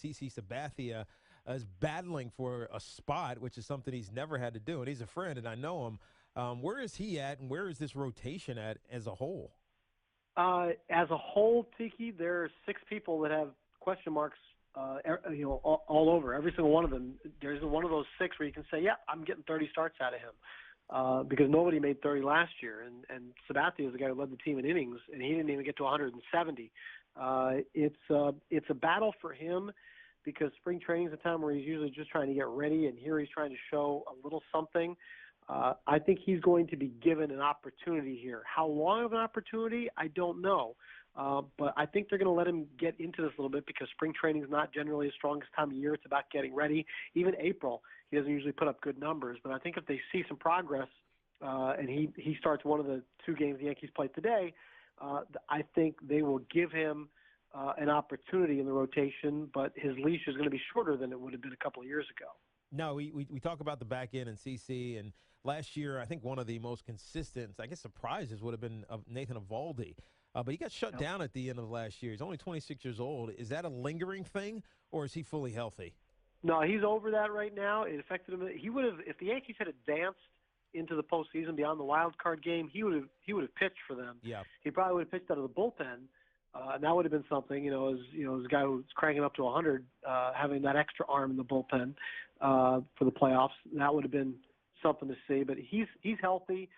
CC Sabathia is battling for a spot, which is something he's never had to do. And he's a friend, and I know him. Where is he at, and where is this rotation at as a whole? As a whole, Tiki, there are 6 people that have question marks, all over. Every single one of them. There isn't one of those 6 where you can say, yeah, I'm getting 30 starts out of him. Because nobody made 30 last year. And Sabathia is the guy who led the team in innings, and he didn't even get to 170. It's a battle for him because spring training is a time where he's usually just trying to get ready, and here he's trying to show a little something. I think he's going to be given an opportunity here. How long of an opportunity, I don't know. But I think they're going to let him get into this a little bit because spring training is not generally the strongest time of year. It's about getting ready. Even April, he doesn't usually put up good numbers. But I think if they see some progress and he starts one of the 2 games the Yankees played today, I think they will give him an opportunity in the rotation, but his leash is going to be shorter than it would have been a couple of years ago. No, we talk about the back end and CC, and last year I think one of the most consistent, I guess, surprises would have been Nathan Eovaldi. But he got shut down at the end of last year. He's only 26 years old. Is that a lingering thing, or is he fully healthy? No, he's over that right now. It affected him. He would have, if the Yankees had advanced into the postseason beyond the wild card game, he would have pitched for them. Yeah, he probably would have pitched out of the bullpen, and that would have been something. As a guy who's cranking up to 100, having that extra arm in the bullpen for the playoffs, that would have been something to see. But he's healthy.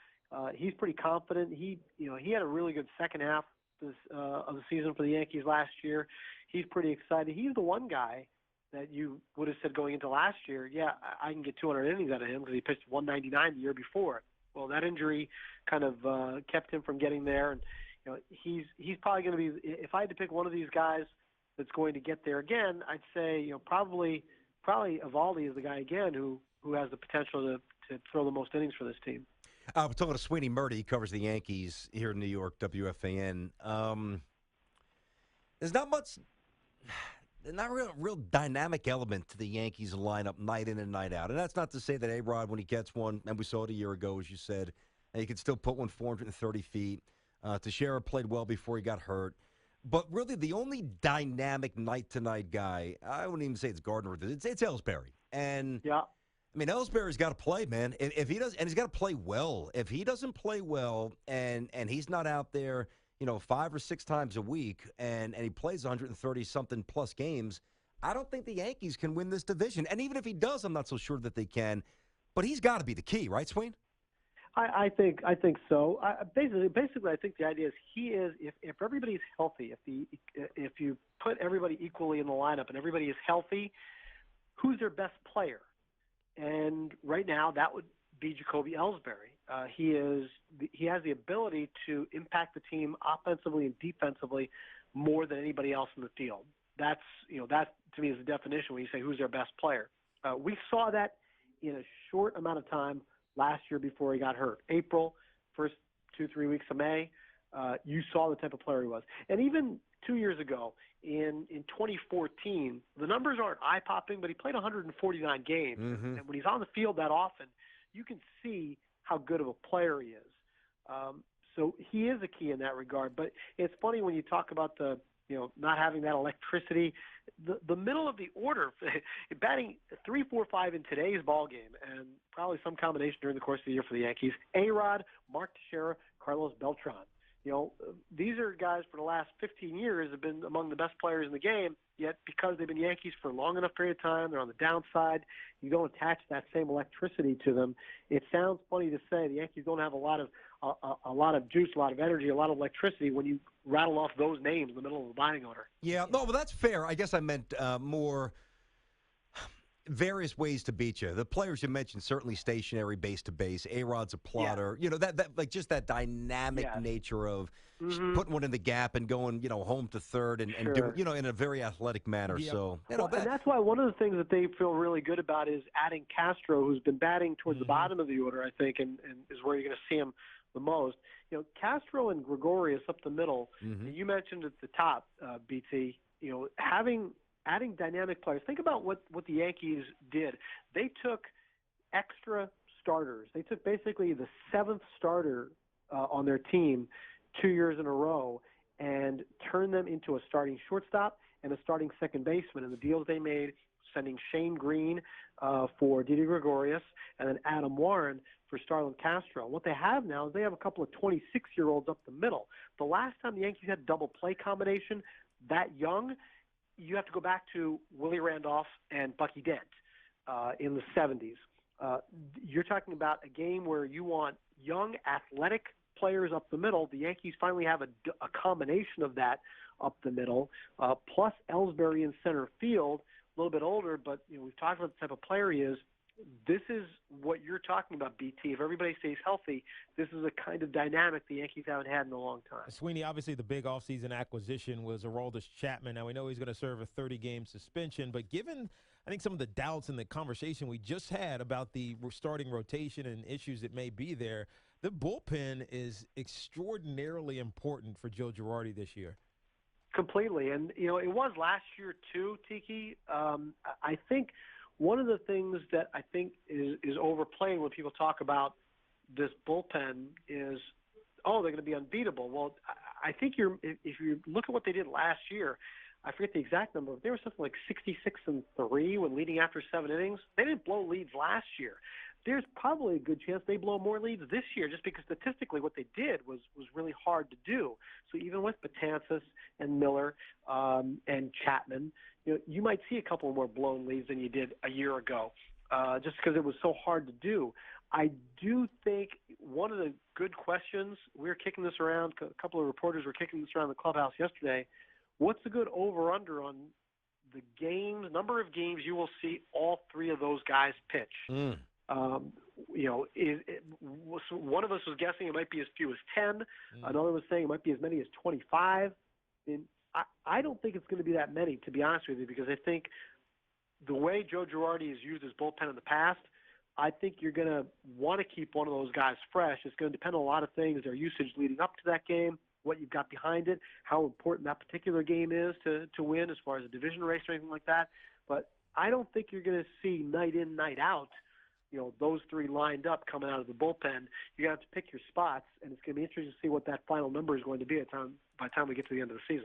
He's pretty confident. He had a really good second half of the season for the Yankees last year. He's pretty excited. He's the one guy that you would have said going into last year, yeah, I can get 200 innings out of him because he pitched 199 the year before. Well, that injury kind of kept him from getting there, and he's probably going to be. If I had to pick one of these guys that's going to get there again, I'd say probably Eovaldi is the guy again who has the potential to throw the most innings for this team. We're talking to Sweeny Murti. He covers the Yankees here in New York, WFAN. There's not much, not a real dynamic element to the Yankees lineup night in and night out. And that's not to say that A-Rod, when he gets one, and we saw it a year ago, as you said, and he could still put one 430 feet. Teixeira played well before he got hurt. But really, the only dynamic night-to-night guy, I wouldn't even say it's Gardner, it's Ellsbury. And yeah. I mean, Ellsbury's got to play, man. If he does, and he's got to play well. If he doesn't play well, and he's not out there, 5 or 6 times a week, and he plays 130-something plus games, I don't think the Yankees can win this division. And even if he does, I'm not so sure that they can. But he's got to be the key, right, Swain? I think so. Basically, I think the idea is he is if everybody's healthy, if you put everybody equally in the lineup and everybody is healthy, who's their best player? And right now, that would be Jacoby Ellsbury. He has the ability to impact the team offensively and defensively more than anybody else in the field. That to me is the definition when you say who's their best player. We saw that in a short amount of time last year before he got hurt. April, first 2-3 weeks of May, you saw the type of player he was. And even 2 years ago, in 2014, the numbers aren't eye-popping, but he played 149 games. Mm-hmm. And when he's on the field that often, you can see how good of a player he is. So he is a key in that regard. But it's funny when you talk about the not having that electricity. The middle of the order, batting 3, 4, 5 in today's ball game, and probably some combination during the course of the year for the Yankees. A-Rod, Mark Teixeira, Carlos Beltran. These are guys for the last 15 years have been among the best players in the game, yet because they've been Yankees for a long enough period of time, they're on the downside, you don't attach that same electricity to them. It sounds funny to say the Yankees don't have a lot of juice, a lot of energy, a lot of electricity when you rattle off those names in the middle of the batting order. Yeah, no, but that's fair. I guess I meant more various ways to beat you. The players you mentioned, certainly stationary, base to base. A-Rod's a plotter. Yeah. That like just that dynamic nature of putting one in the gap and going, home to third and doing, in a very athletic manner. Yep. So, and that's why one of the things that they feel really good about is adding Castro, who's been batting towards the bottom of the order, I think, and is where you're going to see him the most. Castro and Gregorius up the middle. You mentioned at the top, BT. Adding dynamic players. Think about what the Yankees did. They took extra starters. They took basically the 7th starter on their team 2 years in a row and turned them into a starting shortstop and a starting second baseman. And the deals they made, sending Shane Green for Didi Gregorius and then Adam Warren for Starlin Castro. What they have now is they have a couple of 26-year-olds up the middle. The last time the Yankees had double play combination that young, you have to go back to Willie Randolph and Bucky Dent in the 70s. You're talking about a game where you want young, athletic players up the middle. The Yankees finally have a combination of that up the middle, plus Ellsbury in center field, a little bit older, but we've talked about the type of player he is. This is what you're talking about, BT. If everybody stays healthy, this is a kind of dynamic the Yankees haven't had in a long time. Sweeny, obviously the big offseason acquisition was Aroldis Chapman. Now we know he's going to serve a 30-game suspension, but given, I think, some of the doubts in the conversation we just had about the starting rotation and issues that may be there, the bullpen is extraordinarily important for Joe Girardi this year. Completely. And, it was last year too, Tiki. I think one of the things that I think is overplayed when people talk about this bullpen is, they're going to be unbeatable. Well, I think if you look at what they did last year, I forget the exact number, but they were something like 66-3 when leading after 7 innings. They didn't blow leads last year. There's probably a good chance they blow more leads this year just because statistically what they did was really hard to do. So even with Betances and Miller and Chapman, you might see a couple more blown leads than you did a year ago just because it was so hard to do. I do think one of the good questions, we were kicking this around, a couple of reporters were kicking this around the clubhouse yesterday, what's the good over-under on the number of games you will see all three of those guys pitch? One of us was guessing it might be as few as 10. Another was saying it might be as many as 25. And I don't think it's going to be that many, to be honest with you, because I think the way Joe Girardi has used his bullpen in the past, I think you're going to want to keep one of those guys fresh. It's going to depend on a lot of things, their usage leading up to that game, what you've got behind it, how important that particular game is to win as far as a division race or anything like that. But I don't think you're going to see night in, night out, those three lined up coming out of the bullpen. You're going to have to pick your spots, and it's going to be interesting to see what that final number is going to be by the time we get to the end of the season.